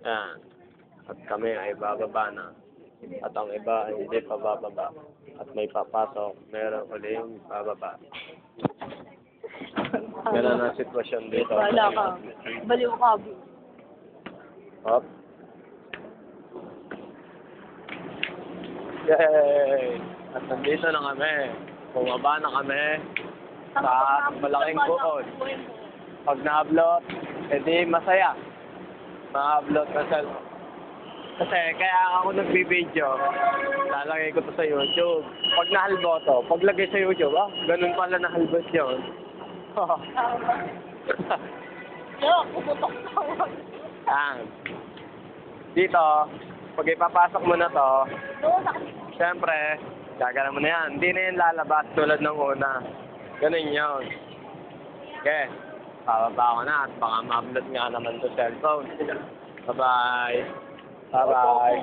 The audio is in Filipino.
Yan. At kami ay bababa na. At ang iba ay hindi pa bababa. At may papasok, meron uling bababa. Ganun ang sitwasyon dito. Wala ka. Baliw ka. Hop. Yay! At nandito na kami. Bumaba na kami sa malaking buod. Pag na-upload, edi masaya. Ma-upload na sa... Kasi kaya ako nagbibideo, lalagay ko to sa YouTube. Pag nahalbo to, paglagay sa YouTube, ganun pala nahalbos yun. Yo, puputok tawag. Dito, pag ipapasok mo na to, siyempre, gagana mo na yan. Hindi na yan lalabas tulad ng una. Ganun yun. Okay, bababa ko na at baka ma-upload nga naman to cellphone. Bye-bye. Bye-bye.